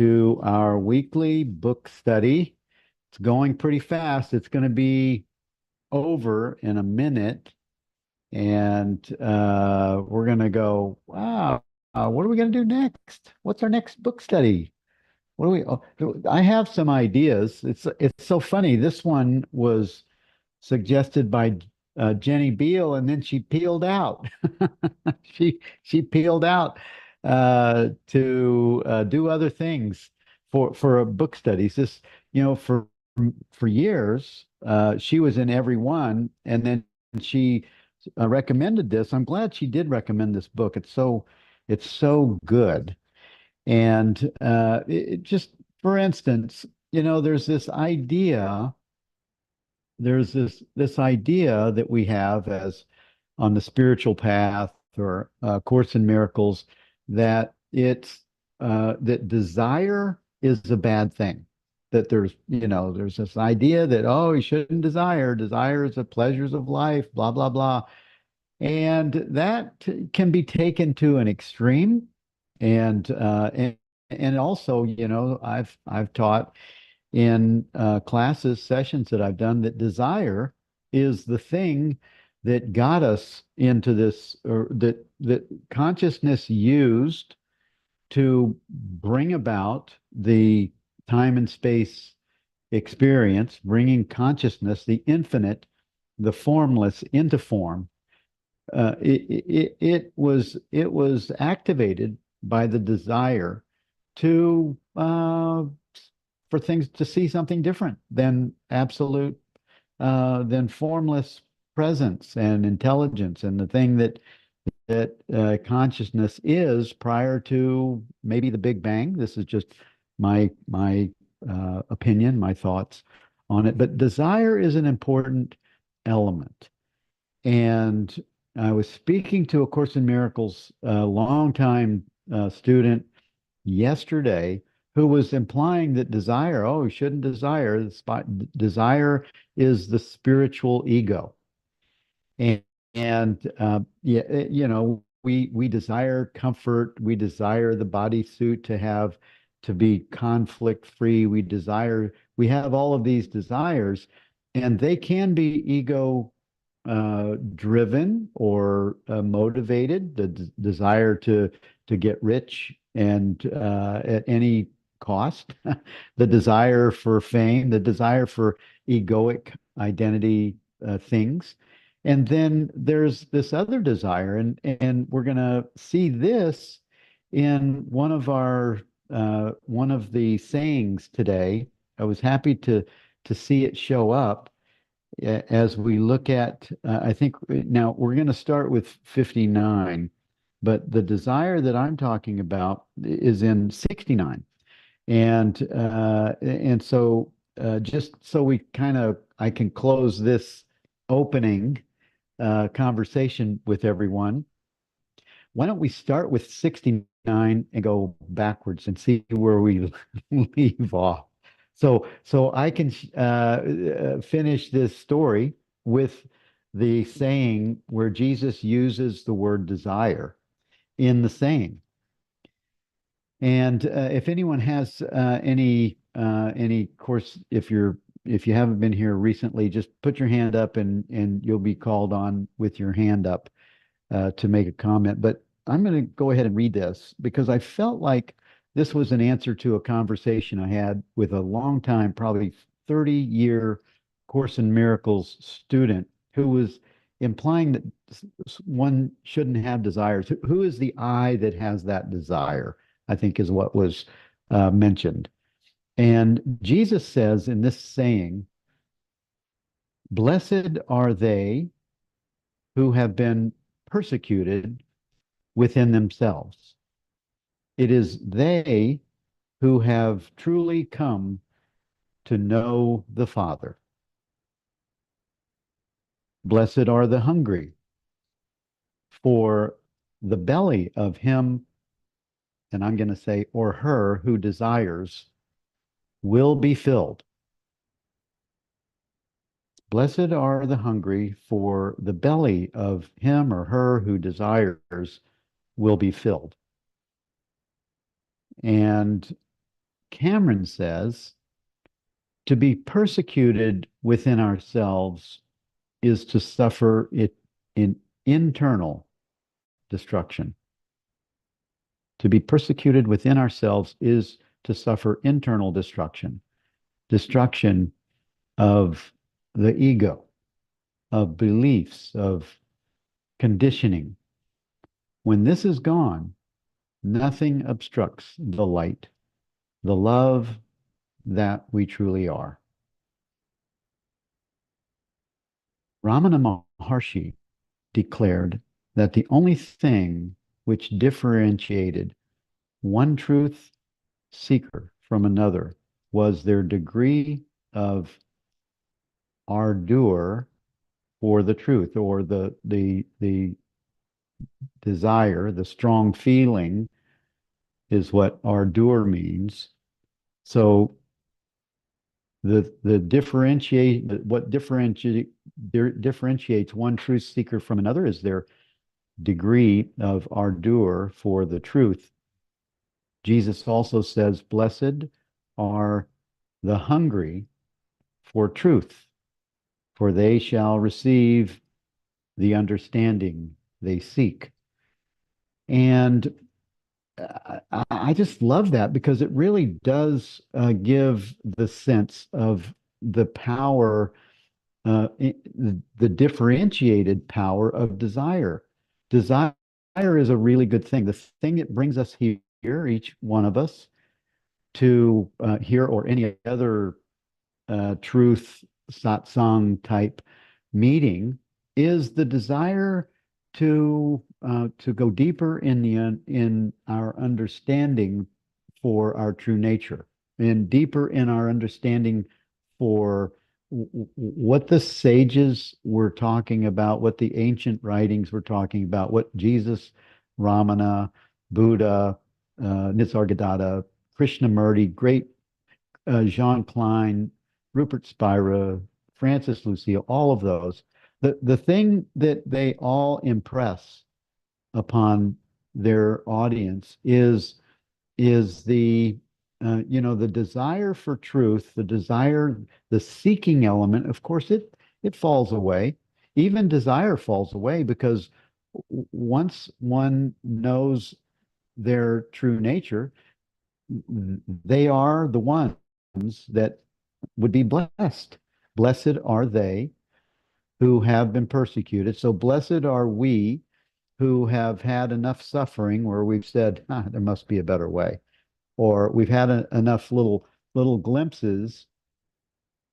to our weekly book study. It's going pretty fast. It's going to be over in a minute, and we're going to go, wow, what are we going to do next? What's our next book study? What do we, oh, I have some ideas. It's so funny. This one was suggested by Jenny Beal, and then she peeled out. She peeled out to do other things for book studies. This, for years, she was in every one, and then she recommended this. I'm glad she did recommend this book. It's so good. And it just, for instance, there's this idea that we have as on the spiritual path or Course in Miracles that that desire is a bad thing. That there's this idea that, oh, you shouldn't desire. Desire is the pleasures of life, blah blah blah, and that can be taken to an extreme. And also, I've taught in classes, sessions that I've done, that desire is the thing that got us into this, or that consciousness used to bring about the time and space experience, bringing consciousness, the infinite, the formless, into form. It was activated by the desire to for things to see something different than absolute, than formless presence and intelligence, and the thing that consciousness is prior to maybe the Big Bang. This is just my opinion, my thoughts on it. But desire is an important element. And I was speaking to a Course in Miracles longtime student yesterday who was implying that desire, oh, you shouldn't desire. Desire is the spiritual ego. And, yeah, we desire comfort. We desire the bodysuit to be conflict free. We have all of these desires, and they can be ego driven or motivated. The desire to get rich and at any cost, the desire for fame, the desire for egoic identity things. And then there's this other desire, and we're going to see this in one of the sayings today. I was happy to see it show up as we look at, I think now we're going to start with 59, but the desire that I'm talking about is in 69. And so just so I can close this opening conversation with everyone, why don't we start with 69 and go backwards and see where we leave off? So I can finish this story with the saying where Jesus uses the word desire in the saying. And if anyone has any course, if you haven't been here recently, just put your hand up, and you'll be called on with your hand up to make a comment. But I'm going to go ahead and read this because I felt like this was an answer to a conversation I had with a long time, probably 30-year Course in Miracles student who was implying that one shouldn't have desires. Who is the I that has that desire? I think is what was mentioned. And Jesus says in this saying, "Blessed are they who have been persecuted within themselves. It is they who have truly come to know the Father. Blessed are the hungry, for the belly of him," and I'm going to say, or her, "who desires will be filled." Blessed are the hungry, for the belly of him or her who desires will be filled. And Cameron says to be persecuted within ourselves is to suffer it in internal destruction. To be persecuted within ourselves is to suffer internal destruction, destruction of the ego, of beliefs, of conditioning. When this is gone, nothing obstructs the light, the love that we truly are. Ramana Maharshi declared that the only thing which differentiated one truth seeker from another was their degree of ardor for the truth, or the desire, the strong feeling is what ardor means. So the differentiate what differentiates one truth seeker from another is their degree of ardor for the truth. Jesus also says, "Blessed are the hungry for truth, for they shall receive the understanding they seek." And I just love that because it really does give the sense of the power, the differentiated power of desire. Desire is a really good thing. The thing that brings us here, each one of us, to here or any other truth satsang type meeting is the desire to go deeper in the in our understanding for our true nature, and deeper in our understanding for what the sages were talking about, what the ancient writings were talking about, what Jesus, Ramana, Buddha, Nisargadatta, Krishnamurti, great Jean Klein, Rupert Spira, Francis Lucille, all of those. The thing that they all impress upon their audience is the the desire for truth, the desire, the seeking element. Of course, it falls away. Even desire falls away because once one knows their true nature, they are the ones that would be blessed. Blessed are they who have been persecuted. So blessed are we who have had enough suffering where we've said, there must be a better way, or we've had enough little glimpses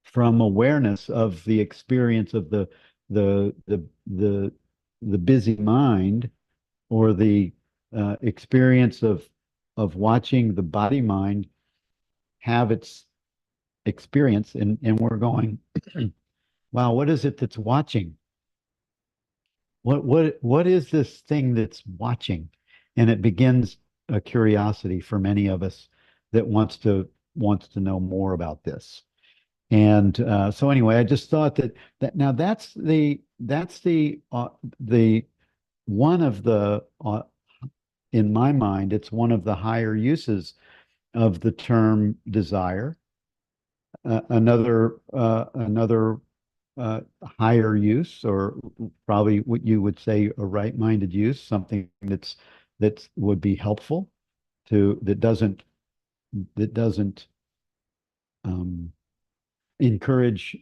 from awareness of the experience of the the the the busy mind, or the experience of watching the body mind have its experience, and we're going, wow, what is it that's watching? What is this thing that's watching? And it begins a curiosity for many of us that wants to know more about this. And so anyway, I just thought that now that's the one of the in my mind, it's one of the higher uses of the term desire. Another higher use, or probably what you would say a right-minded use, something that would be helpful to that doesn't um, encourage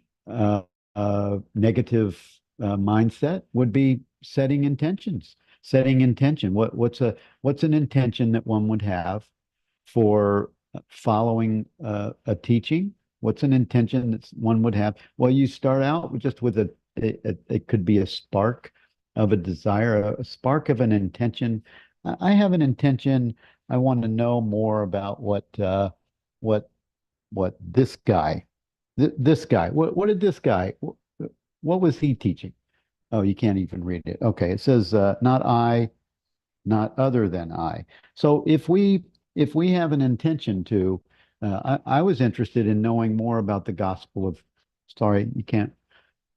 negative mindset, would be setting intentions. Setting intention. What's an intention that one would have for following a teaching? What's an intention that one would have? Well, you start out just with it could be a spark of a desire, a spark of an intention. I have an intention. I want to know more about what this guy, this guy, what did this guy, what was he teaching? Oh, you can't even read it. Okay, it says not I, not other than I. So if we have an intention to, I was interested in knowing more about the gospel of, sorry, you can't,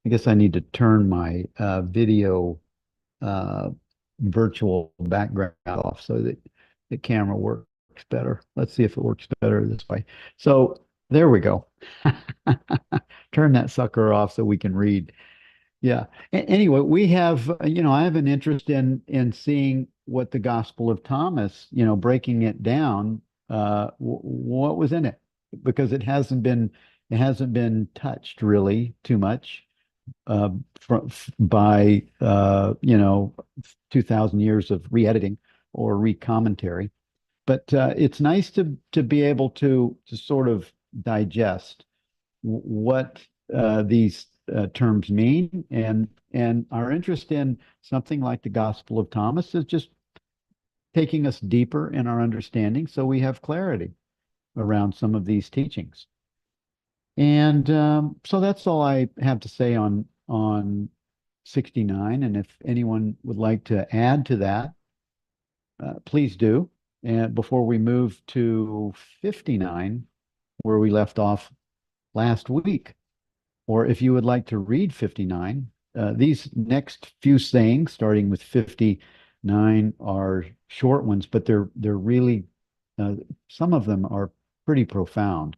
I guess I need to turn my video uh, virtual background off so that the camera works. works better. Let's see if it works better this way. So there we go. Turn that sucker off so we can read. Yeah. Anyway, we have, I have an interest in seeing what the Gospel of Thomas, breaking it down, what was in it, because it hasn't been touched really too much by 2,000 years of re-editing or re-commentary. But it's nice to be able to sort of digest what these terms mean, and our interest in something like the Gospel of Thomas is just taking us deeper in our understanding, so we have clarity around some of these teachings. And so that's all I have to say on 69. And if anyone would like to add to that, please do. And before we move to 59, where we left off last week, or if you would like to read 59, these next few sayings, starting with 59, are short ones, but they're really some of them are pretty profound.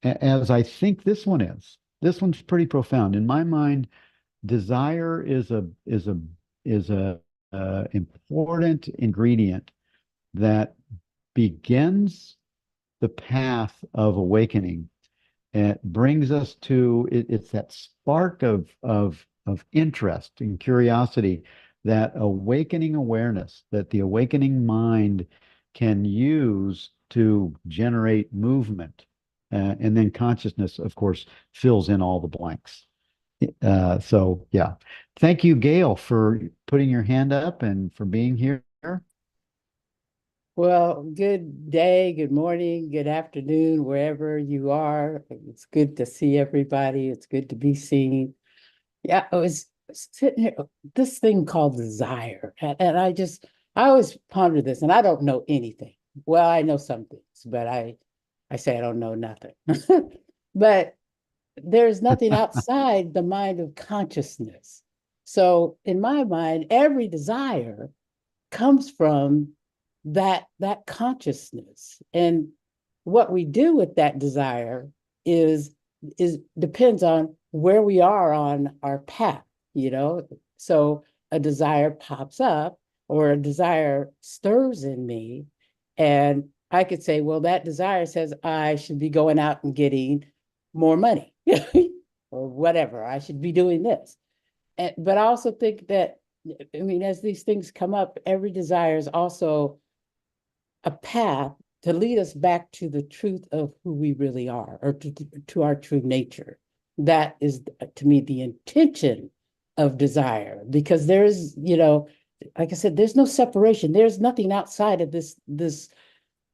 As I think this one is. This one's pretty profound. In my mind, desire is a important ingredient that begins the path of awakening. It brings us to it's that spark of interest and curiosity, that awakening awareness that the awakening mind can use to generate movement. And then consciousness, of course, fills in all the blanks. So, yeah. Thank you, Gail, for putting your hand up and for being here. Well, good day, good morning, good afternoon, wherever you are. It's good to see everybody. It's good to be seen. Yeah, I was sitting here, this thing called desire. And I always ponder this, and I don't know anything. Well, I know some things, but I say I don't know nothing. But there's nothing outside the mind of consciousness. So in my mind, every desire comes from that consciousness. And what we do with that desire is depends on where we are on our path, you know. So a desire pops up or a desire stirs in me, and I could say, well, that desire says I should be going out and getting more money or whatever. I should be doing this. But I also think that, I mean, as these things come up, every desire is also a path to lead us back to the truth of who we really are, or to our true nature. That is, to me, the intention of desire, because there's, like I said, there's no separation. There's nothing outside of this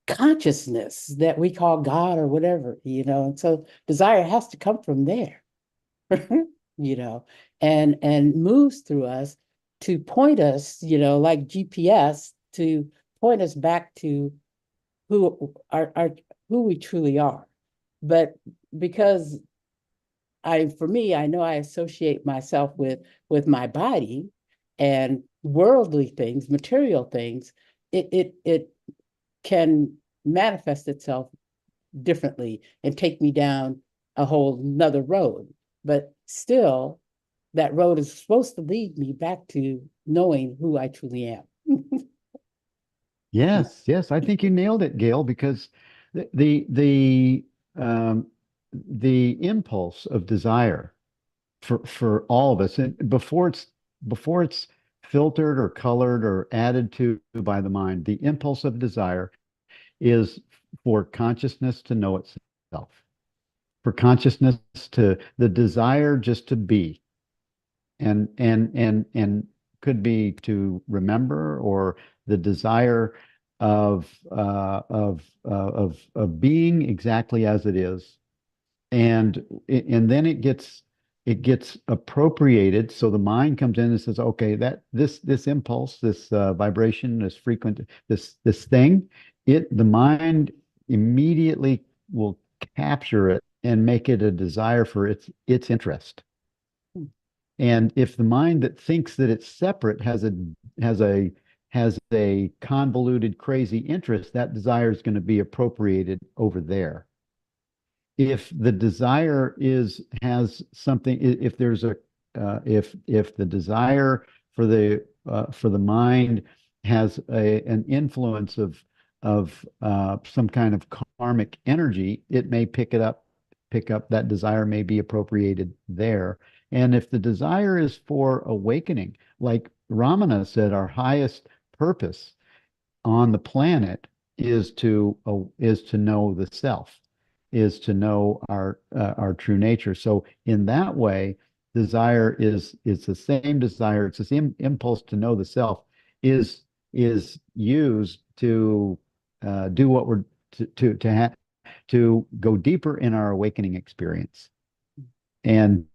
consciousness that we call God or whatever, And so desire has to come from there, and moves through us to point us, like GPS, to point us back to who we truly are. But because for me, I know I associate myself with my body and worldly things, material things, it can manifest itself differently and take me down a whole nother road. But still, that road is supposed to lead me back to knowing who I truly am. Yes, yes, I think you nailed it, Gail, because the the the the impulse of desire for all of us, and before it's filtered or colored or added to by the mind, the impulse of desire is for consciousness to know itself, for consciousness to the desire just to be, and could be to remember, or the desire of being exactly as it is, and then it gets appropriated. So the mind comes in and says, okay, that this impulse, this vibration, this frequent, this thing, the mind immediately will capture it and make it a desire for its interest. And if the mind that thinks that it's separate has a has a convoluted, crazy interest, that desire is going to be appropriated over there. If the desire has something, if there's a if the desire for the mind has an influence of some kind of karmic energy, it may pick up that desire may be appropriated there. And if the desire is for awakening, like Ramana said, our highest purpose on the planet is to know the self, is to know our true nature. So in that way, desire is the same desire. It's the same impulse to know the self is used to do what we're to go deeper in our awakening experience. And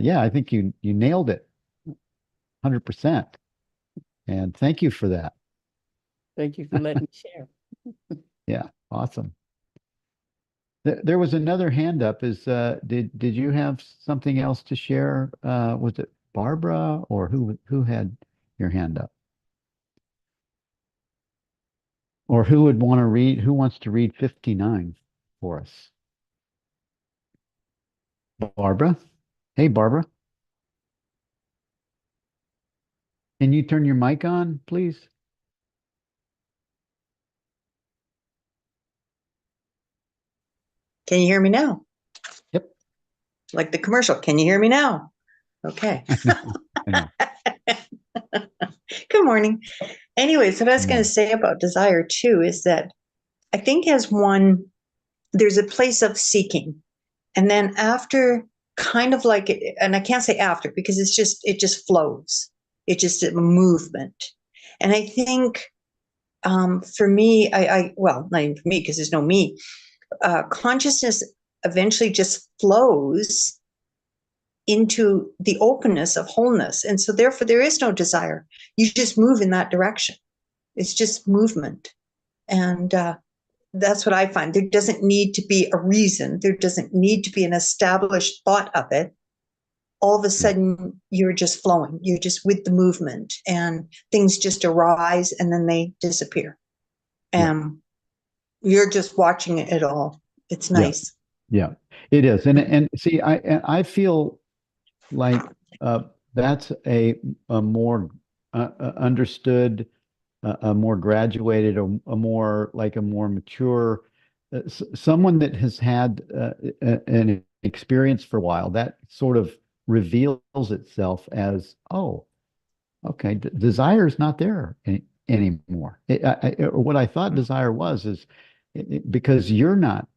yeah, I think you nailed it 100%. And thank you for that. Thank you for letting me share. Yeah, awesome. There was another hand up. Did you have something else to share? Was it Barbara or who had your hand up? Or who would want to read? Who wants to read 59 for us? Barbara? Hey, Barbara. Can you turn your mic on, please? Can you hear me now? Yep. Like the commercial. Can you hear me now? Okay. I know. I know. Good morning. Anyways, what I was going to say about desire too is that I think there's a place of seeking. And then after, kind of like it, and I can't say after because it just flows. It's just a movement. And I think for me, well, not even for me because there's no me, consciousness eventually just flows into the openness of wholeness. And so therefore there is no desire. You just move in that direction. It's just movement. And that's what I find. There doesn't need to be a reason. There doesn't need to be an established thought of it. All of a sudden you're just flowing. You're just with the movement and things just arise and then they disappear. And you're just watching it all. It's nice. Yeah, it is. And see, I feel like that's a more understood, a more graduated, a more like a more mature, someone that has had an experience for a while. That sort of reveals itself as, oh, okay, desire is not there anymore. What I thought desire was is because you're not,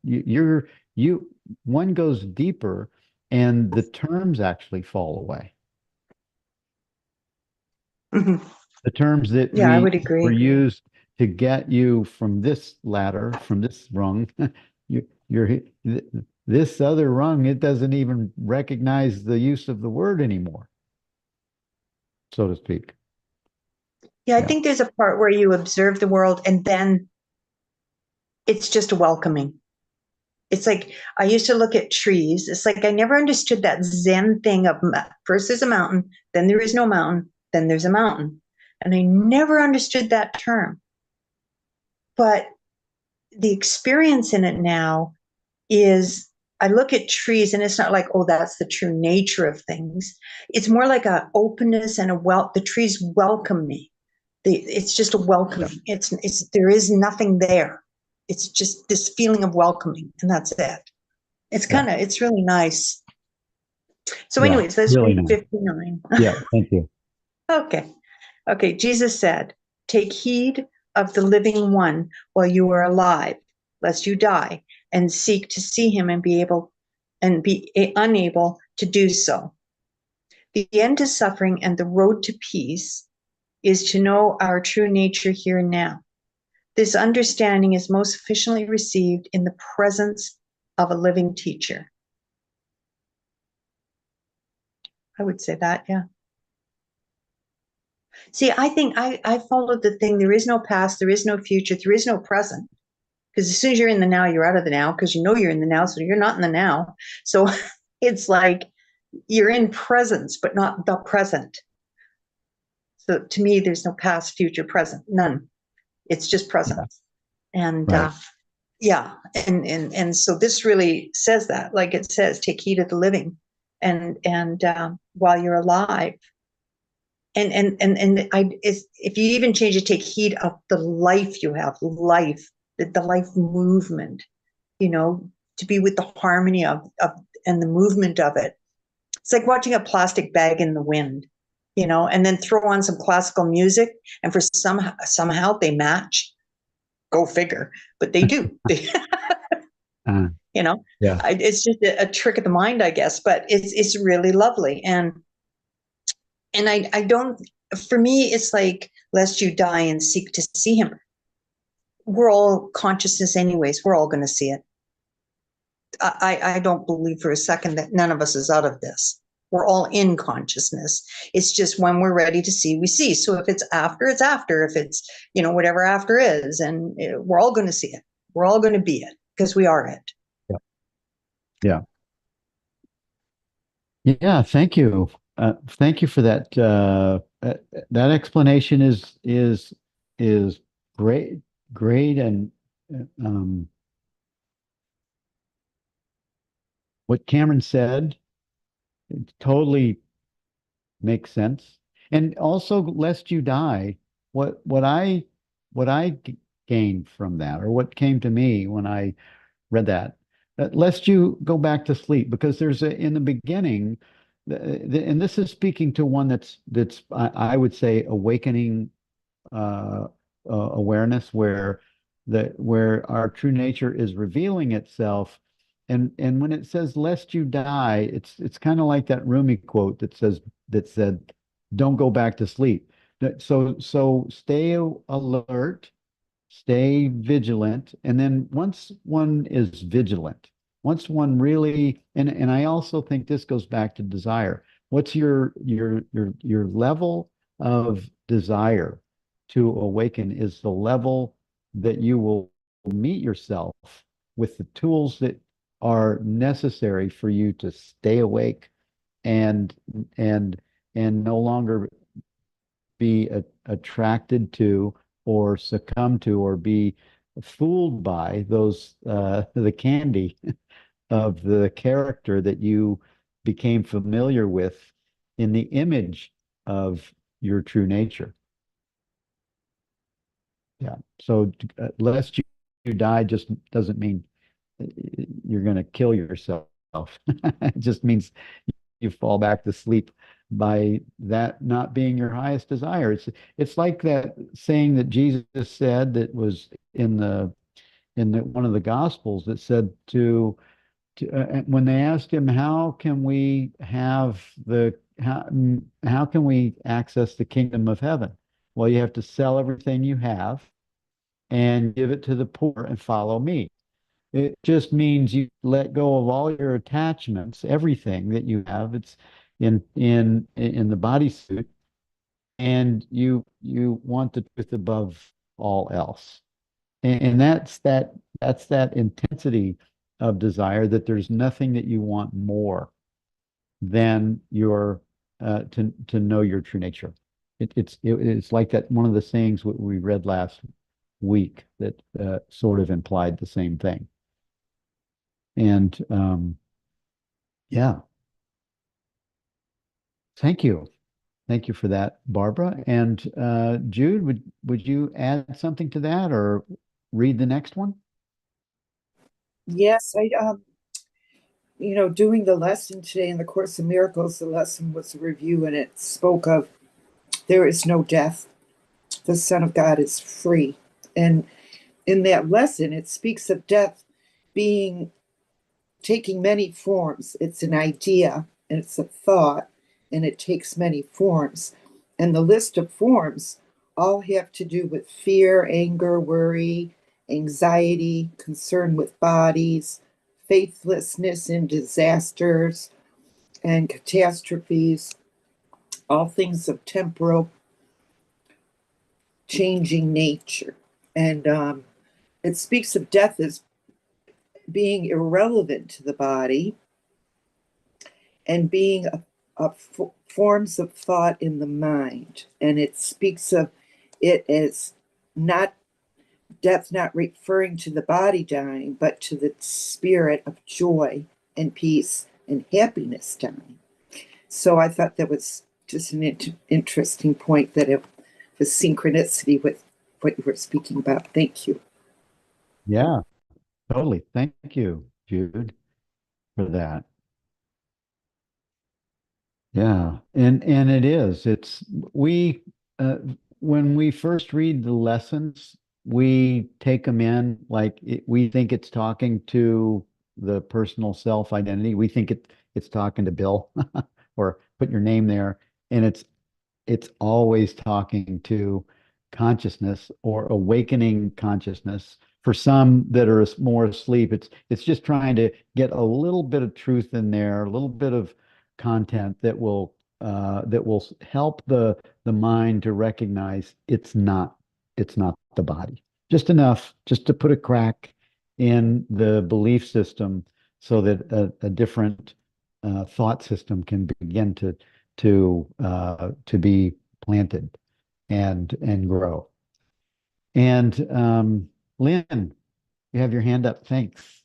one goes deeper and the terms actually fall away. Mm-hmm. The terms that I would agree. were used to get you from this ladder, from this rung, you're this other rung, it doesn't even recognize the use of the word anymore, so to speak. Yeah, I think there's a part where you observe the world and then it's just a welcoming. It's like I used to look at trees. It's like I never understood that Zen thing of first there's a mountain, then there is no mountain, then there's a mountain. And I never understood that term. But the experience in it now is I look at trees and it's not like, oh, that's the true nature of things. It's more like a openness and the trees welcome me. It's just a welcoming. It's there is nothing there. It's just this feeling of welcoming, and that's it. It's it's really nice. So anyways, let's really read nice. 59. Yeah, thank you. Okay. Jesus said, take heed of the living one while you are alive, lest you die, and seek to see him and be unable to do so. The end to suffering and the road to peace is to know our true nature here and now. This understanding is most efficiently received in the presence of a living teacher. I would say that, yeah. See, I think I followed the thing, there is no past, there is no future, there is no present. Because as soon as you're in the now, you're out of the now, because you know you're in the now, so you're not in the now. So it's like you're in presence, but not the present. So to me, there's no past, future, present, none. It's just present. And Right. yeah, and so this really says that, like it says, take heed of the living, and while you're alive, and if you even change it, take heed of the life you have, life, the life movement, to be with the harmony of and the movement of it. It's like watching a plastic bag in the wind, and then throw on some classical music, and for somehow they match. Go figure, but they do. Uh, yeah. It's just a trick of the mind, I guess, but it's really lovely. And I don't, for me, it's like, lest you die and seek to see him. We're all consciousness anyways. We're all going to see it. I don't believe for a second that none of us is out of this. We're all in consciousness. It's just when we're ready to see, we see. So if it's after, it's after. If it's, whatever after is, and we're all going to see it. We're all going to be it because we are it. Yeah. Yeah. Yeah. Thank you. Thank you for that. That explanation is great, great, and um, what Cameron said, it totally makes sense. And also, lest you die, what I gained from that, or what came to me when I read that, lest you go back to sleep, because there's in the beginning, and this is speaking to one that's I would say awakening uh, awareness, where our true nature is revealing itself. And when it says lest you die, it's kind of like that Rumi quote that said, "Don't go back to sleep." So stay alert, stay vigilant, and then once one is vigilant, once one really, and I also think this goes back to desire. What's your level of desire to awaken is the level that you will meet yourself with the tools that are necessary for you to stay awake and and and no longer be attracted to, or succumb to, or be fooled by those the candy of the character that you became familiar with in the image of your true nature. Yeah. So lest you die just doesn't mean you're going to kill yourself. It just means you fall back to sleep by that not being your highest desire. It's like that saying that Jesus said, that was in one of the Gospels, that said when they asked him, how can we access the kingdom of heaven? Well, you have to sell everything you have and give it to the poor and follow me. It just means you let go of all your attachments, everything that you have. It's in the bodysuit, and you want the truth above all else. And that's that intensity of desire, that there's nothing that you want more than your to know your true nature. It's like that, one of the sayings what we read last week, that sort of implied the same thing. And yeah, thank you. Thank you for that, Barbara. And Jude, would you add something to that, or read the next one? Yes, doing the lesson today in the Course of Miracles, the lesson was a review, and it spoke of there is no death. The Son of God is free. And in that lesson, it speaks of death taking many forms. It's an idea, and it's a thought, and it takes many forms. And the list of forms all have to do with fear, anger, worry, anxiety, concern with bodies, faithlessness in disasters and catastrophes, all things of temporal changing nature. And it speaks of death as being irrelevant to the body and being forms of thought in the mind, and it speaks of it as not death, not referring to the body dying, but to the spirit of joy and peace and happiness dying. So I thought that was just an interesting point, that it was synchronicity with what you were speaking about. Thank you. Yeah, totally. Thank you, Jude, for that. Yeah, and it is. It's we when we first read the lessons, we take them in like we think it's talking to the personal self identity. We think it's talking to Bill or put your name there, and it's always talking to consciousness or awakening consciousness. For some that are more asleep, it's just trying to get a little bit of truth in there, a little bit of content that will help the mind to recognize it's not the body. Just enough, just to put a crack in the belief system so that a different thought system can begin to be planted and grow. And Lynn, you have your hand up. Thanks.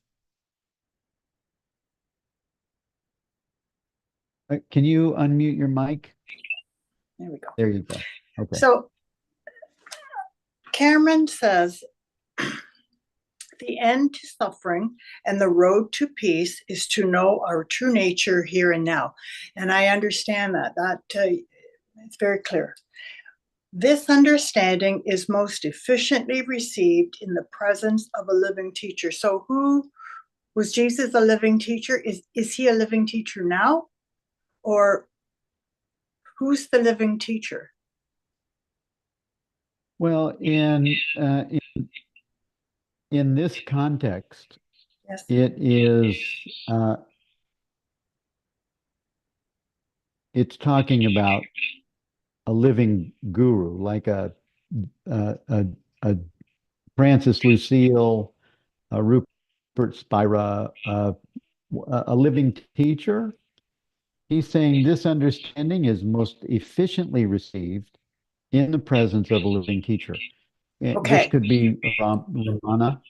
Can you unmute your mic? There we go. There you go. Okay. So Cameron says, the end to suffering and the road to peace is to know our true nature here and now. And I understand that. It's very clear. This understanding is most efficiently received in the presence of a living teacher. So who was Jesus a living teacher? Is he a living teacher now? Or who's the living teacher? Well, in this context, Yes. it is it's talking about a living guru, like a Francis Lucille, a Rupert Spira, a living teacher. He's saying this understanding is most efficiently received in the presence of a living teacher. This Okay. could be Ramana.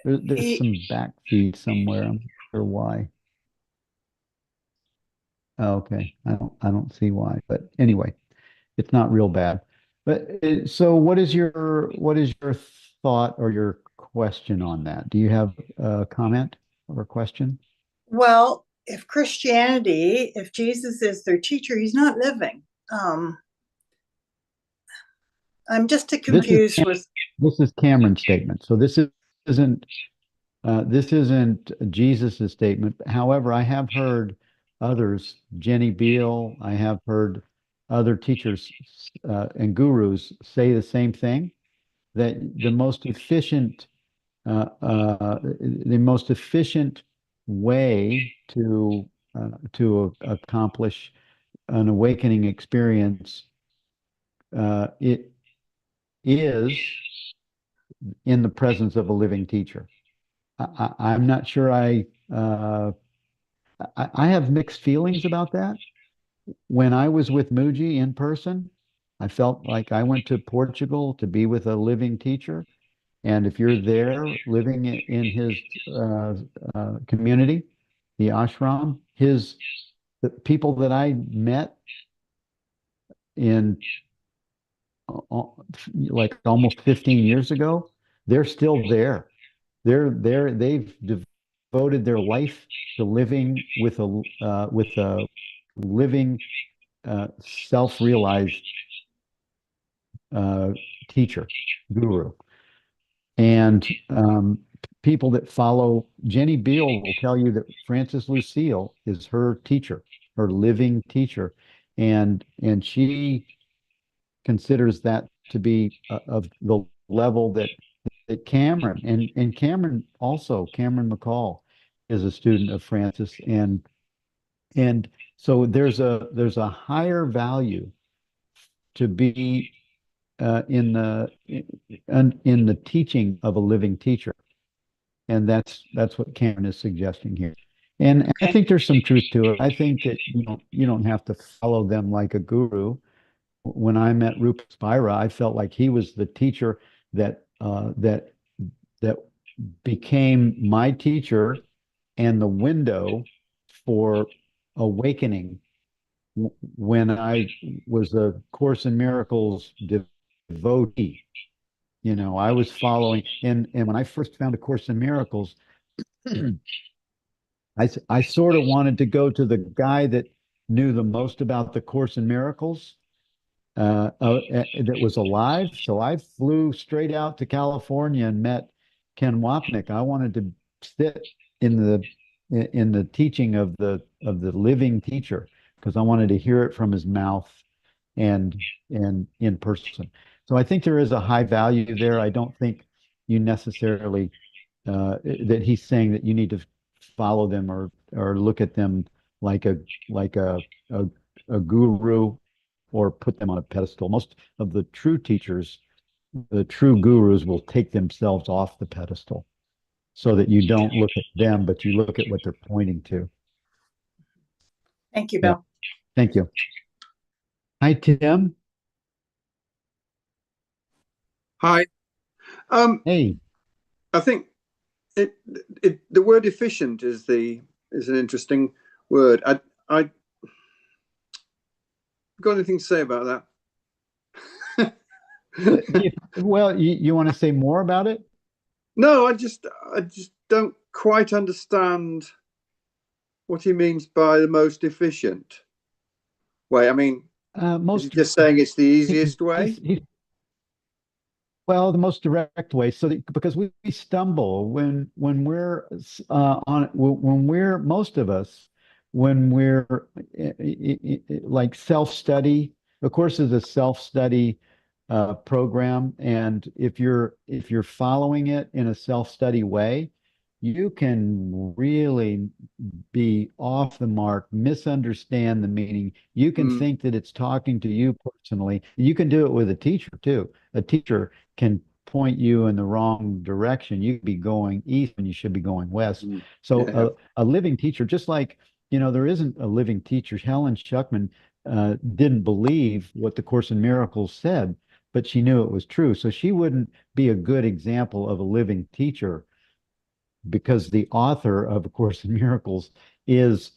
There's some back feed somewhere. I'm not sure why. Oh, okay, I don't see why, but anyway, it's not real bad. But so, what is your thought or your question on that? Do you have a comment or a question? Well, if Christianity, if Jesus is their teacher, he's not living. I'm just confused with. This is Cameron's statement. So isn't this isn't Jesus's statement. However, I have heard others, Jenny Beal, I have heard other teachers and gurus say the same thing, that the most efficient way to accomplish an awakening experience it is in the presence of a living teacher. I'm not sure I have mixed feelings about that. When I was with Muji in person, I felt like I went to Portugal to be with a living teacher. And if you're there living in his community, the ashram, the people that I met in like almost 15 years ago, they're still there. They've devoted their life to living with a living self-realized teacher, guru. And people that follow Jenny Beal will tell you that Francis Lucille is her teacher, her living teacher, and she considers that to be of the level that Cameron and Cameron also, Cameron McColl is a student of Francis, and so there's a higher value to be in the teaching of a living teacher, and that's what Cameron is suggesting here. And I Okay. think there's some truth to it. I think that you don't have to follow them like a guru. When I met Rupert Spira, I felt like he was the teacher that became my teacher and the window for awakening when I was a Course in Miracles devotee. I was following, and when I first found A Course in Miracles, I sort of wanted to go to the guy that knew the most about the Course in Miracles that was alive. So I flew straight out to California and met Ken Wapnick. I wanted to sit in the teaching of the living teacher because I wanted to hear it from his mouth and and in person. So I think there is a high value there. I don't think you necessarily that he's saying that you need to follow them or look at them like a, a guru or put them on a pedestal. Most of the true teachers, the true gurus, will take themselves off the pedestal so that you don't look at them, but you look at what they're pointing to. Thank you, Yeah. Bill. Thank you. Hi, Tim. Hi. Hey. I think the word efficient is an interesting word. I got anything to say about that? Well, you want to say more about it? No, I just don't quite understand what he means by the most efficient way. I mean, is Most he just saying it's the easiest way? Well, the most direct way, because we stumble when we're when we're most of us when we're like self-study. Of course, is a self-study program, and if you're following it in a self-study way, you can really be off the mark, misunderstand the meaning. You can Mm, think that it's talking to you personally. You can do it with a teacher too. A teacher can point you in the wrong direction. You could be going east when you should be going west. mm. So Yeah. a living teacher, just like, there isn't a living teacher. Helen Schuckman didn't believe what the Course in Miracles said, but she knew it was true. So she wouldn't be a good example of a living teacher because the author of A Course in Miracles is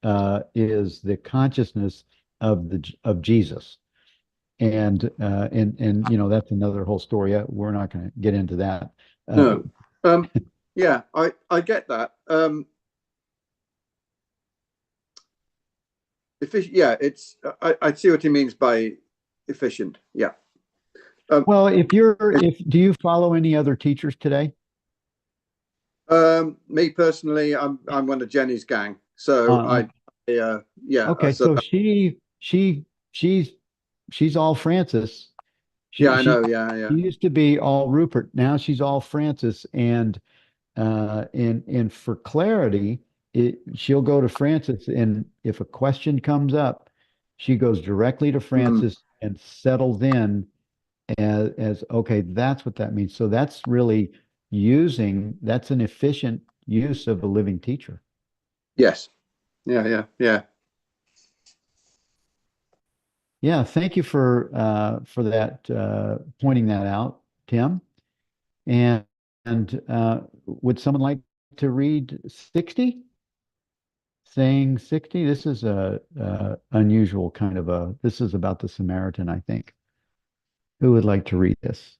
the consciousness of Jesus. And that's another whole story. We're not going to get into that. No. Yeah, I get that. Yeah, I see what he means by efficient. Yeah. Well, if do you follow any other teachers today? Me personally, I'm one of Jenny's gang, so Uh, yeah. okay, So so she's all Francis. yeah, She I she know. Yeah, she yeah. used to be all Rupert. Now she's all Francis. And for clarity, she'll go to Francis, and if a question comes up, she goes directly to Mm, Francis and settles in as okay, that's what that means. So that's an efficient use of a living teacher. yes. Yeah, yeah, yeah. Yeah, thank you for that pointing that out, Tim. And would someone like to read 60? Saying 60? This is a unusual kind of this is about the Samaritan, I think. Who would like to read this?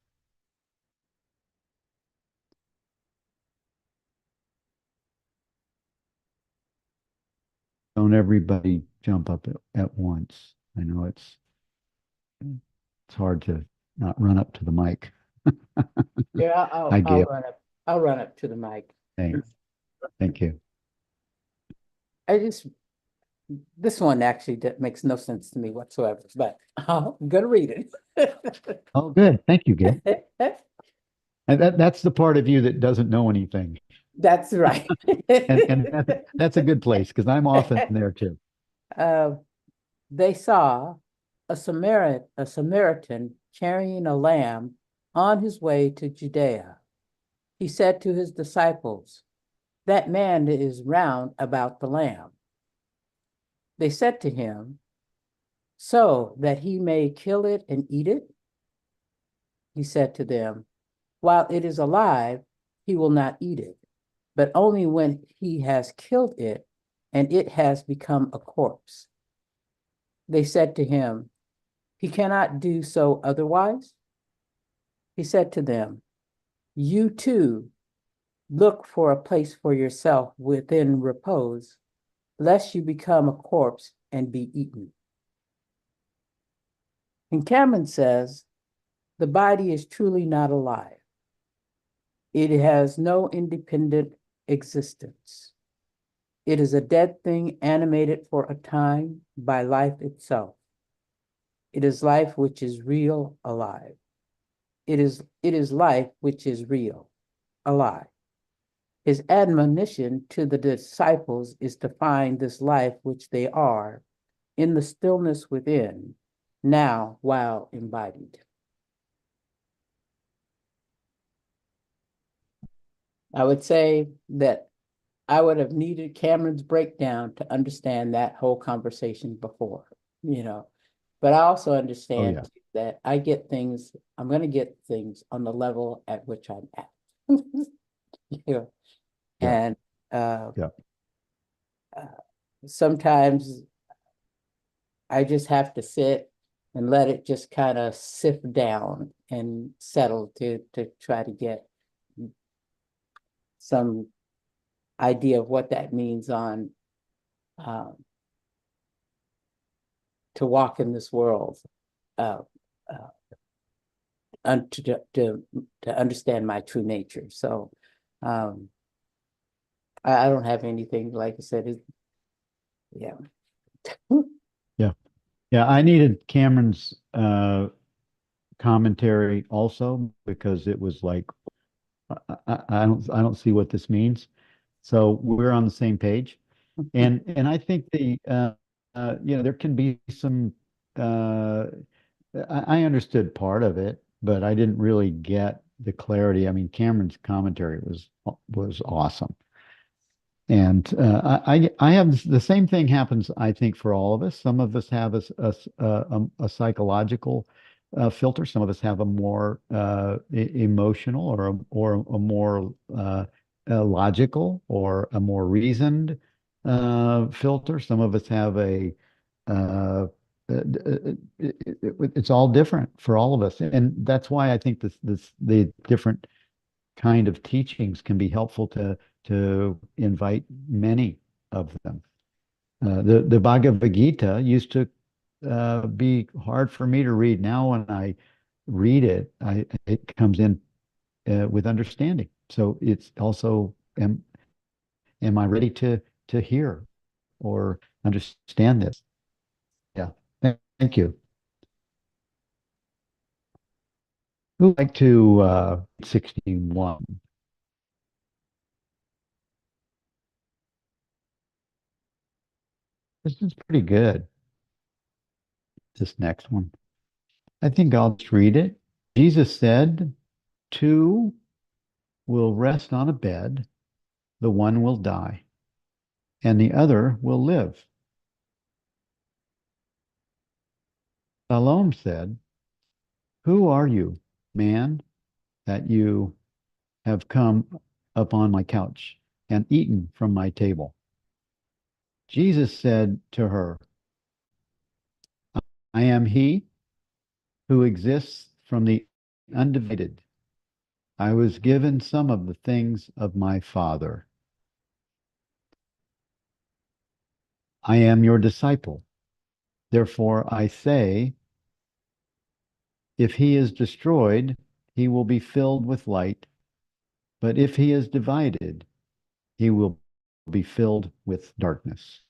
Don't everybody jump up at once. I know it's hard to not run up to the mic. Yeah, Hi, I'll Gail. run up. I'll run up to the mic. Thanks. Thank you. This one actually makes no sense to me whatsoever, but I'm gonna read it. Oh, good. Thank you, Gail. And that's the part of you that doesn't know anything. That's right. And that's a good place because I'm often there too. Uh, they saw a Samaritan carrying a lamb on his way to Judea. He said to his disciples, that man is round about the lamb. They said to him, so that he may kill it and eat it? He said to them, while it is alive, he will not eat it, but only when he has killed it and it has become a corpse. They said to him, he cannot do so otherwise. He said to them, you too look for a place for yourself within repose, lest you become a corpse and be eaten. And Cameron says, the body is truly not alive. It has no independent existence. It is a dead thing animated for a time by life itself. It is life which is real, alive. It is life which is real, alive. His admonition to the disciples is to find this life which they are in the stillness within, now while embodied. I would say that I would have needed Cameron's breakdown to understand that whole conversation before, but I also understand yeah. that I'm going to get things on the level at which I'm at. Yeah. And Yeah. sometimes I just have to sit and let it just kind of sift down and settle to try to get some idea of what that means on to walk in this world, uh, to understand my true nature. So I don't have anything, like I said, yeah. Yeah. Yeah. I needed Cameron's commentary also because it was like I don't see what this means. So we're on the same page. And I think there can be some I understood part of it, but I didn't really get the clarity. I mean, Cameron's commentary was awesome. And I have the same thing happens, I think, for all of us. Some of us have a psychological filter. Some of us have a more emotional or a more logical or a more reasoned filter. Some of us have it's all different for all of us, and that's why I think the different kind of teachings can be helpful to invite many of them. The Bhagavad Gita used to be hard for me to read. Now, when I read it, it comes in with understanding. So it's also am I ready to hear or understand this? Yeah. Thank you. Who would like to 61? This is pretty good. This next one. I think I'll just read it. Jesus said, two will rest on a bed, the one will die, and the other will live. Salome said, who are you, man, that you have come upon my couch and eaten from my table? Jesus said to her, I am he who exists from the undivided. I was given some of the things of my Father. I am your disciple. Therefore, I say, if he is destroyed, he will be filled with light, but if he is divided, he will be filled with darkness.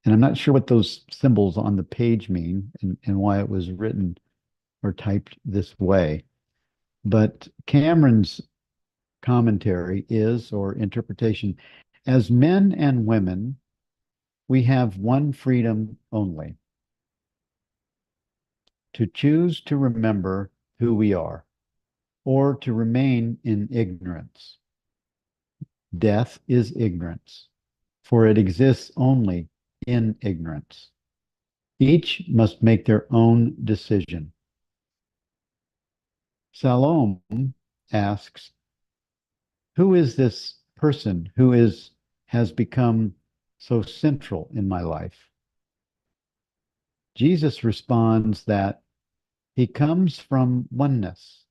And I'm not sure what those symbols on the page mean and why it was written or typed this way. But Cameron's commentary is, or interpretation, as men and women, we have one freedom only, to choose to remember who we are or to remain in ignorance. death is ignorance, for it exists only in ignorance. Each must make their own decision. Salome asks, who is this person who has become so central in my life? Jesus responds that he comes from oneness,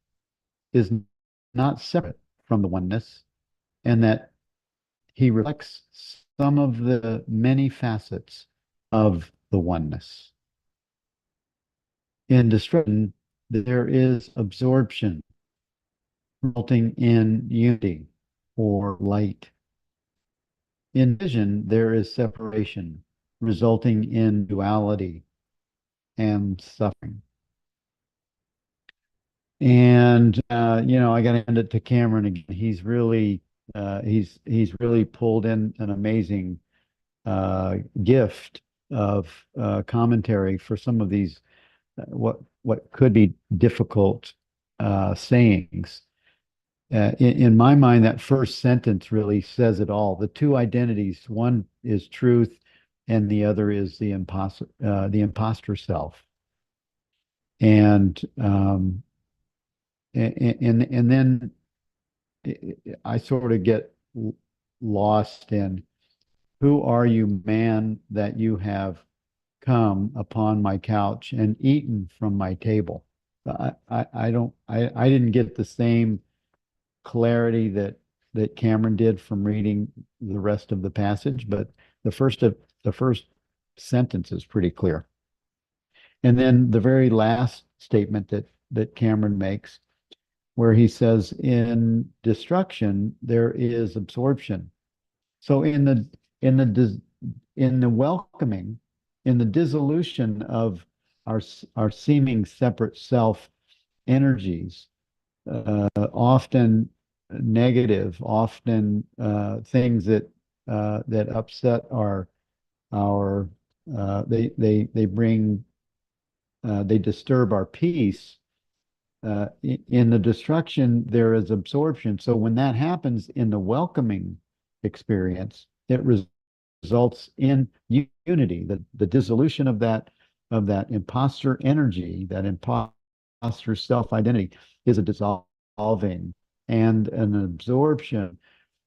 is not separate from the oneness, and that he reflects some of the many facets of the oneness. In destruction, there is absorption, resulting in unity or light. In vision, there is separation, resulting in duality and suffering. And I got to hand it to Cameron again. He's really pulled in an amazing gift of commentary for some of these what could be difficult sayings. In my mind, that first sentence really says it all. The two identities, one is truth, and the other is the imposter self. And then I sort of get lost in, who are you, man, that you have come upon my couch and eaten from my table? I didn't get the same clarity that Cameron did from reading the rest of the passage, but the first sentence is pretty clear. And then the very last statement that Cameron makes, where he says, in destruction there is absorption. So in the welcoming, in the dissolution of our seeming separate self energies, often negative, often things that upset they bring they disturb our peace. In the destruction, there is absorption. So when that happens in the welcoming experience, it results in unity. The dissolution of that imposter energy, that imposter self-identity, is a dissolving and an absorption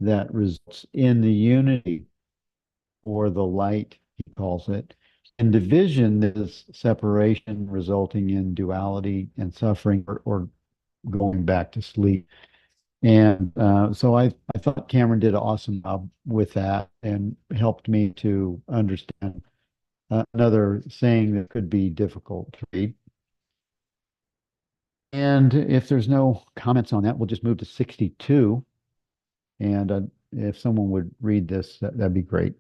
that results in the unity, or the light, he calls it. In division, there's separation resulting in duality and suffering, or going back to sleep. And so I thought Cameron did an awesome job with that and helped me to understand another saying that could be difficult to read. And if there's no comments on that, we'll just move to 62. And if someone would read this, that'd be great.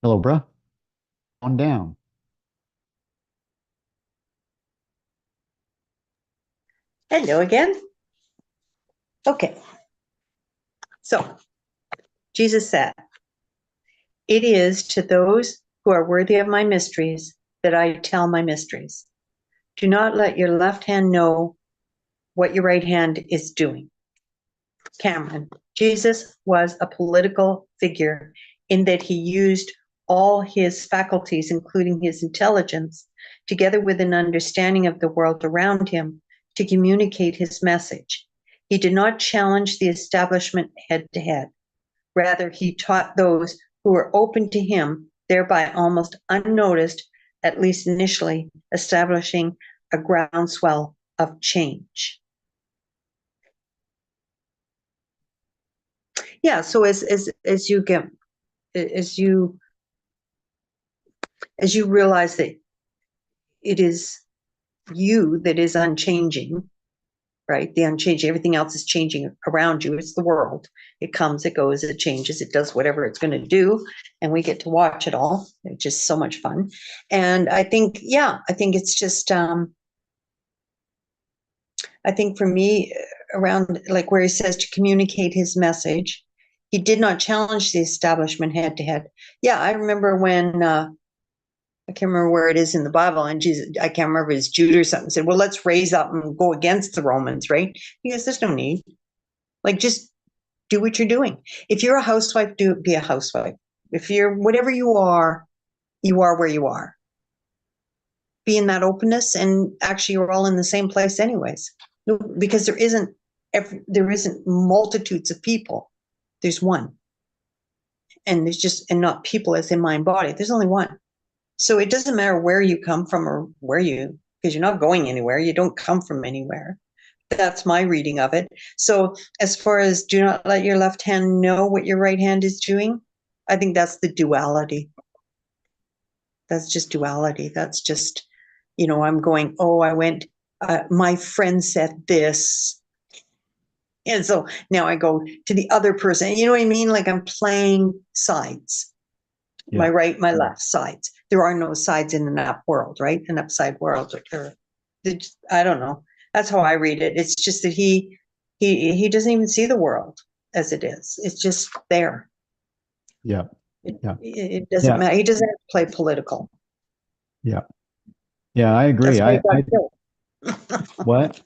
Hello, bruh. On down. Hello again. Okay. So Jesus said, it is to those who are worthy of my mysteries that I tell my mysteries. Do not let your left hand know what your right hand is doing. Cameron, Jesus was a political figure in that he used all his faculties, including his intelligence, together with an understanding of the world around him, to communicate his message. He did not challenge the establishment head to head. Rather, he taught those who were open to him, thereby almost unnoticed, at least initially, establishing a groundswell of change. Yeah, so as you realize that it is you that is unchanging, right? The unchanging, everything else is changing around you. It's the world. It comes, it goes, it changes, it does whatever it's going to do, and we get to watch it all. It's just so much fun. And I think it's just, I think for me, around like where he says to communicate his message, he did not challenge the establishment head to head. Yeah, I remember when I can't remember where it is in the Bible, and Jesus, I can't remember if it's Jude or something, said, well, let's raise up and go against the Romans, right? Because there's no need. Like, just do what you're doing. If you're a housewife, be a housewife. If you're whatever you are where you are. Be in that openness, and actually you're all in the same place anyways. Because there isn't multitudes of people. There's one. And and not people as in mind body. There's only one. So it doesn't matter where you come from or because you're not going anywhere. You don't come from anywhere. That's my reading of it. So as far as do not let your left hand know what your right hand is doing, I think that's the duality. That's just duality. That's just, I'm going, my friend said this. And so now I go to the other person. You know what I mean? Like I'm playing sides. Yeah. My right, my left sides. There are no sides in an up world, right? An upside world. I don't know. That's how I read it. It's just that he doesn't even see the world as it is. It's just there. Yeah. It doesn't matter. He doesn't have to play political. Yeah. Yeah, I agree. What?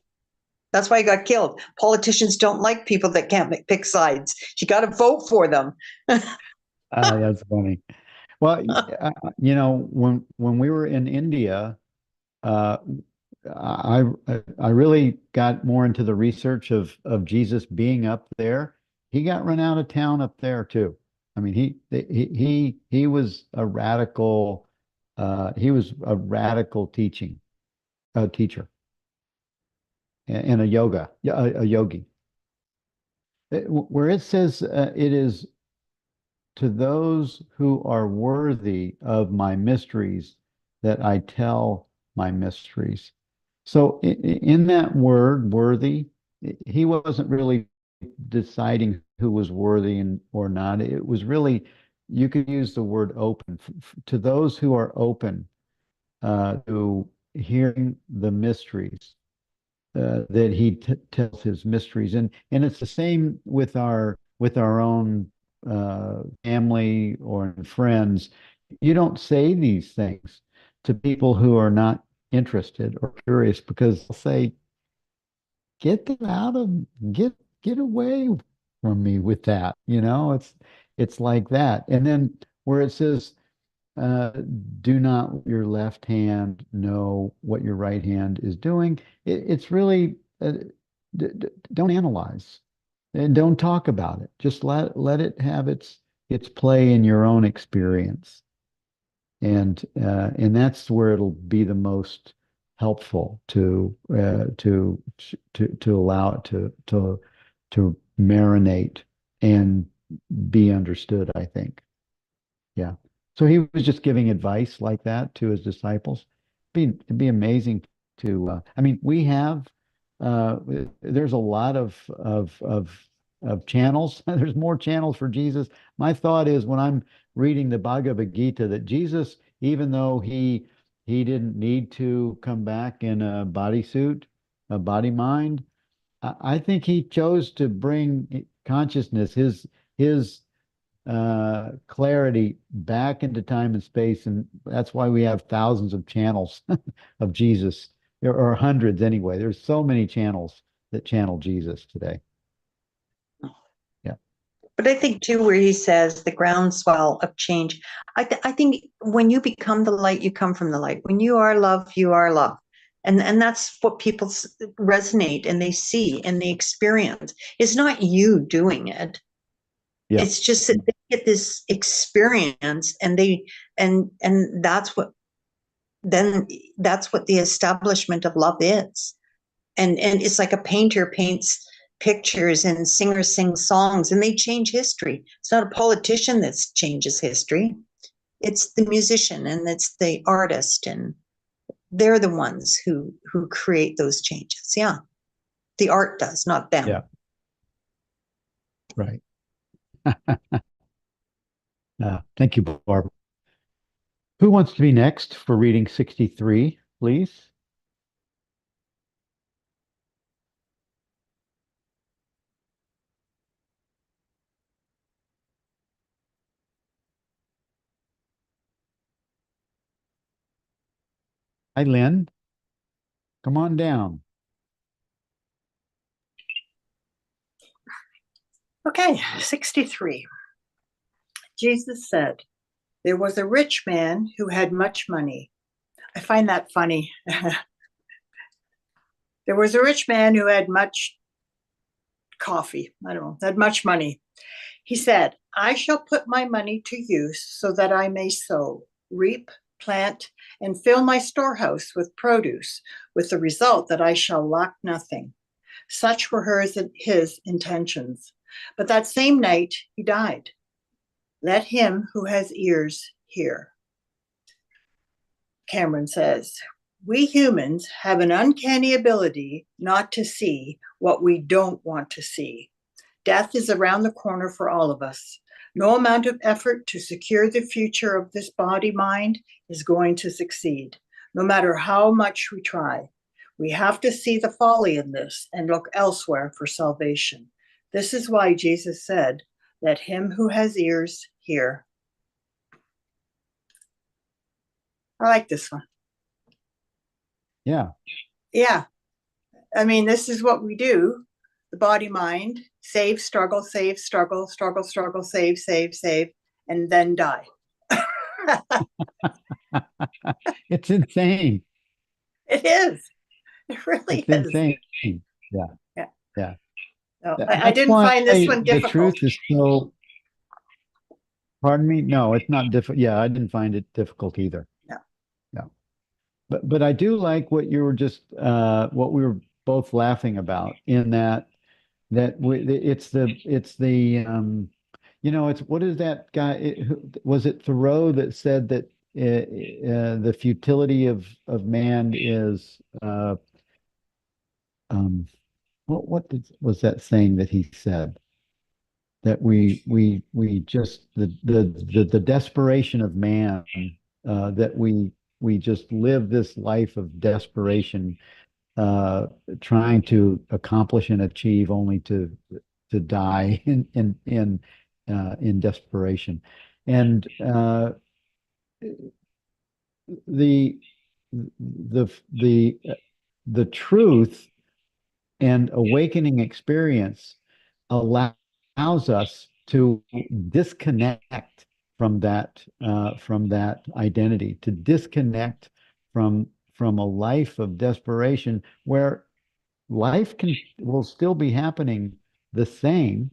That's why he got killed. Politicians don't like people that can't pick sides. You got to vote for them. That's funny. Well, when we were in India, I really got more into the research of Jesus being up there. He got run out of town up there too. I mean, he was a radical. He was a radical teacher, and a yogi. Where it says it is to those who are worthy of my mysteries that I tell my mysteries. So in that word, worthy, he wasn't really deciding who was worthy or not. It was really, you could use the word open. To those who are open to hearing the mysteries, that he tells his mysteries, and it's the same with our own family or friends. You don't say these things to people who are not interested or curious, because they'll say, "Get them out of get away from me with that." It's like that. And then where it says, uh, do not let your left hand know what your right hand is doing. It's really don't analyze and don't talk about it. Just let it have its play in your own experience, and that's where it'll be the most helpful to allow it to marinate and be understood, I think. Yeah. So he was just giving advice like that to his disciples. It'd be amazing I mean, uh, there's a lot of channels. There's more channels for Jesus. My thought is when I'm reading the Bhagavad Gita that Jesus, even though he didn't need to come back in a bodysuit, a body mind, I think he chose to bring consciousness, his clarity back into time and space. And that's why we have thousands of channels of Jesus. There are hundreds anyway. There's so many channels that channel Jesus today. Yeah. But I think too, where he says the groundswell of change, I think when you become the light, you come from the light. When you are love, you are love. And that's what people resonate and they see and they experience. It's not you doing it. Yeah. It's just that they get this experience and that's what the establishment of love is. And it's like a painter paints pictures and singers sing songs and they change history. It's not a politician that changes history. It's the musician and it's the artist, and they're the ones who create those changes. Yeah. The art does, not them. Yeah. Right. Thank you, Barbara. Who wants to be next for reading 63, please? Hi, Lynn. Come on down. Okay, 63. Jesus said, there was a rich man who had much money. I find that funny. There was a rich man who had much coffee. I don't know, had much money. He said, I shall put my money to use so that I may sow, reap, plant, and fill my storehouse with produce, with the result that I shall lack nothing. Such were his intentions. But that same night he died. Let him who has ears hear. Cameron says, we humans have an uncanny ability not to see what we don't want to see. Death is around the corner for all of us. No amount of effort to secure the future of this body-mind is going to succeed, no matter how much we try. We have to see the folly in this and look elsewhere for salvation. This is why Jesus said, let him who has ears hear. I like this one. Yeah. Yeah. I mean, this is what we do. The body mind, save, struggle, save, struggle, struggle, struggle, save, and then die. It's insane. It is. It really It's is. insane. Yeah. Yeah. Yeah. No, I That's didn't why find this one the difficult. truth is so, pardon me? No, it's not difficult. Yeah, I didn't find it difficult either. No. No. But I do like what you were just what we were both laughing about in that you know, it's what is that guy was it Thoreau that said that the futility of man is um was that saying that he said that we just the desperation of man, that we just live this life of desperation, uh, trying to accomplish and achieve only to die in desperation. And the the the truth and awakening experience allows us to disconnect from that identity, to disconnect from a life of desperation where life can will still be happening the same,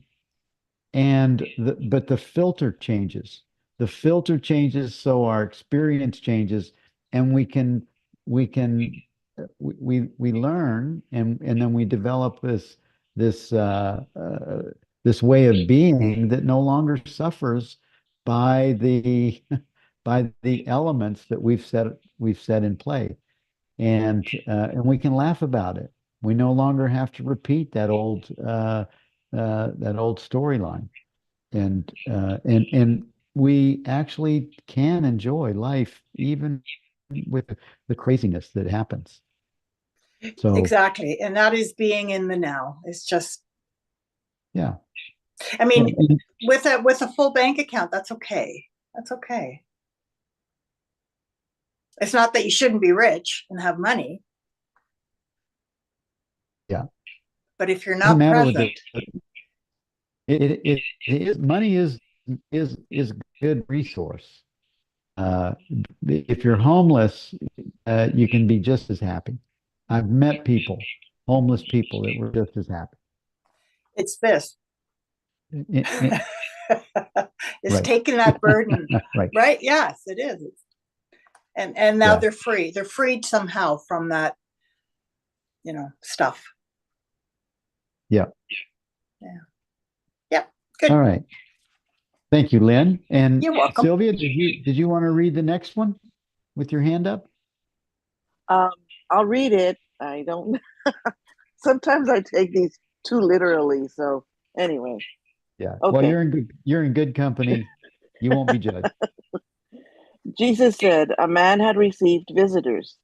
but the filter changes. The filter changes, so our experience changes, and we learn, and then we develop this way of being that no longer suffers by the by the elements that we've set in play, and we can laugh about it. We no longer have to repeat that old storyline, and we actually can enjoy life even with the craziness that happens. So Exactly. And that is being in the now. It's just, yeah, I mean, and with a full bank account, that's okay. That's okay. It's not that you shouldn't be rich and have money, yeah, but if you're doesn't not matter what present, it is. Money is a good resource. Uh, if you're homeless, you can be just as happy. I've met homeless people that were just as happy. it's this. Eh, eh, It's right, taking that burden, right. right? Yes, it is. And now Yeah, they're free. They're freed somehow from that, stuff. yeah. Yeah. Yep. Good. All right. Thank you, Lynn. And You're welcome. Sylvia, did you want to read the next one with your hand up? Um, I'll read it. I don't. Sometimes I take these too literally. So anyway, Yeah. Well, okay. you're in good company. You won't be judged. Jesus said a man had received visitors,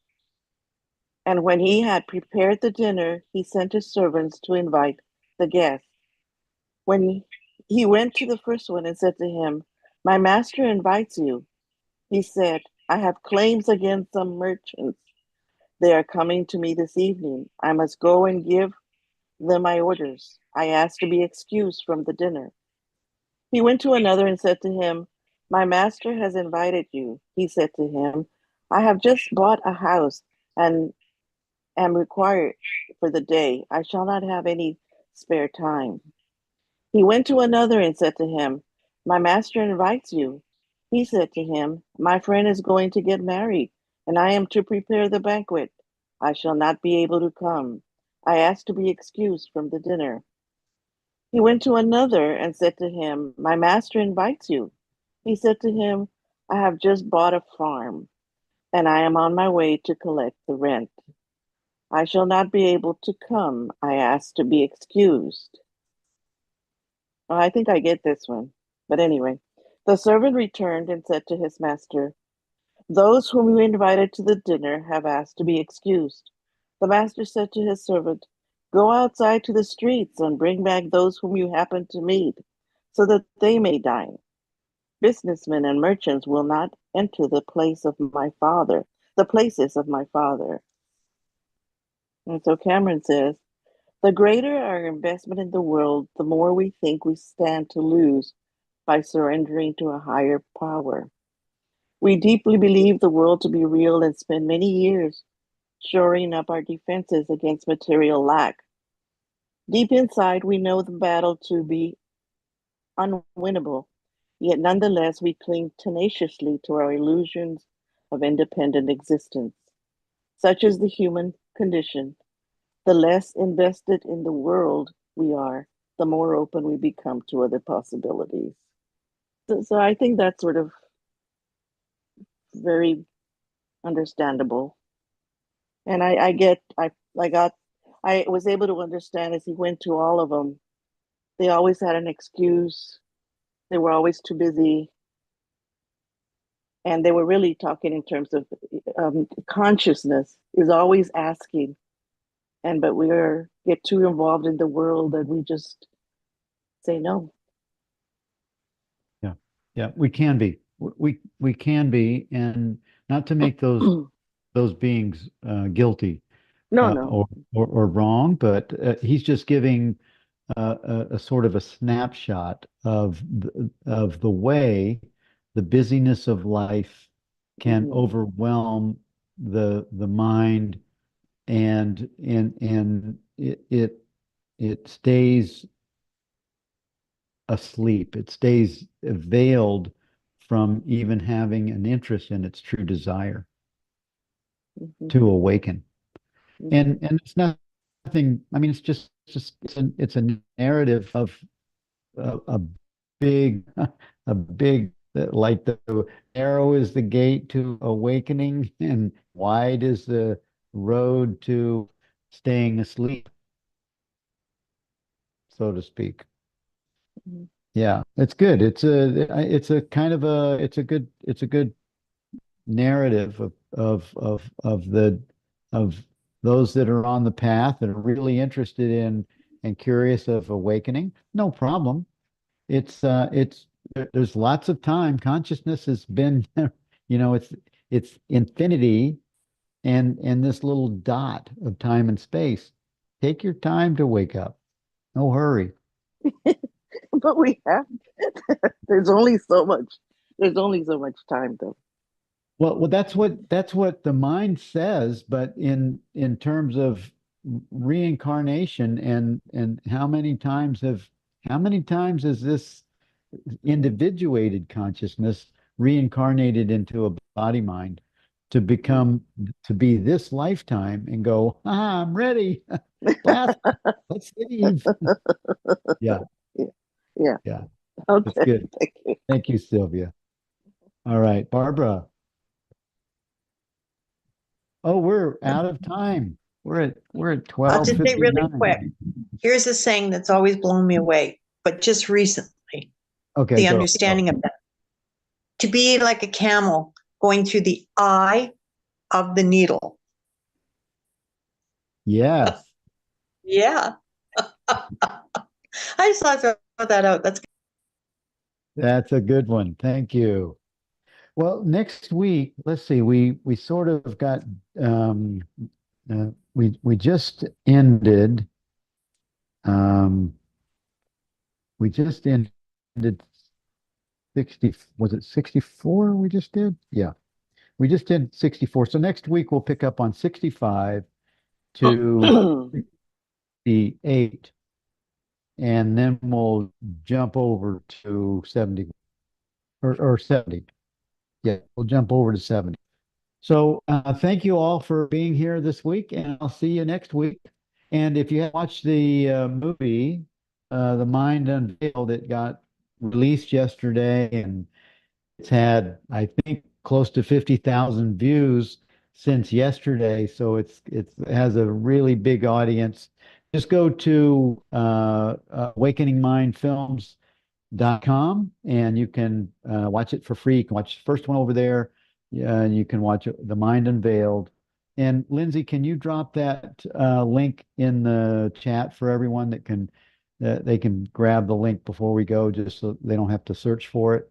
and when he had prepared the dinner, he sent his servants to invite the guests. When he went to the first one and said to him, "My master invites you." He said, "I have claims against some merchants They are coming to me this evening. I must go and give them my orders. I ask to be excused from the dinner. He went to another and said to him, My master has invited you. He said to him, I have just bought a house and am required for the day. I shall not have any spare time. He went to another and said to him, My master invites you. He said to him, My friend is going to get married, and I am to prepare the banquet. I shall not be able to come. I ask to be excused from the dinner. He went to another and said to him, My master invites you. He said to him, I have just bought a farm, and I am on my way to collect the rent. I shall not be able to come. I ask to be excused. Well, I think I get this one. But anyway, the servant returned and said to his master, Those whom you invited to the dinner have asked to be excused. The master said to his servant, Go outside to the streets and bring back those whom you happen to meet, so that they may dine. Businessmen and merchants will not enter the places of my father. And so Cameron says, the greater our investment in the world, the more we think we stand to lose by surrendering to a higher power. We deeply believe the world to be real and spend many years shoring up our defenses against material lack. Deep inside, we know the battle to be unwinnable, yet nonetheless we cling tenaciously to our illusions of independent existence. Such is the human condition. The less invested in the world we are, the more open we become to other possibilities. So I think that's sort of very understandable. And I was able to understand as he went to all of them, they always had an excuse. They were always too busy. And they were really talking in terms of consciousness is always asking. But we get too involved in the world that we just say no. Yeah, we can be. We can be, and not to make those beings guilty No. or wrong, but he's just giving a sort of a snapshot of the way the busyness of life can overwhelm the mind, and it stays asleep. It stays veiled from even having an interest in its true desire to awaken. And it's nothing. I mean, it's a narrative of a big a big like the narrow is the gate to awakening and wide is the road to staying asleep, so to speak. Yeah, it's good. It's a kind of it's a good narrative of those that are on the path and are really interested in and curious of awakening. No problem. There's lots of time. Consciousness has been, it's infinity and this little dot of time and space. Take your time to wake up. No hurry. But we have there's only so much time though. Well, that's what the mind says, but in terms of reincarnation and how many times has this individuated consciousness reincarnated into a body mind to be this lifetime and go, I'm ready. Let's leave. Yeah. Yeah. Yeah. Okay. That's good. Thank you. Thank you, Sylvia. All right, Barbara. Oh, we're out of time. We're at I'll just say really 12:59. quick. Here's a saying that's always blown me away, but just recently, Okay, the go. understanding of that. To be like a camel going through the eye of the needle. Yes. Yeah. I just thought I'd throw that out. That's a good one. Thank you. Well, next week, let's see, we sort of got we just ended um we just ended 60, was it 64 we just did? Yeah. We just did 64. So next week we'll pick up on 65 to the 8, and then we'll jump over to 70 or 70. Yeah, we'll jump over to 70. So thank you all for being here this week, and I'll see you next week. And if you have watched the movie, The Mind Unveiled, it got released yesterday, and it's had, I think, close to 50,000 views since yesterday. So it has a really big audience. Just go to awakeningmindfilms.com and you can watch it for free. You can watch the first one over there. Yeah, and you can watch The Mind Unveiled. And Lindsay, can you drop that link in the chat for everyone that they can grab the link before we go, just so they don't have to search for it?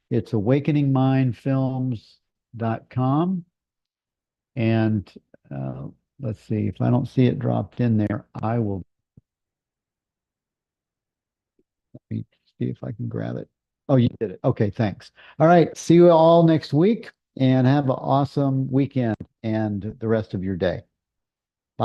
It's awakeningmindfilms.com. And let's see, if I don't see it dropped in there, I will. Let me see if I can grab it. Oh, you did it. Okay, thanks. All right, see you all next week and have an awesome weekend and the rest of your day.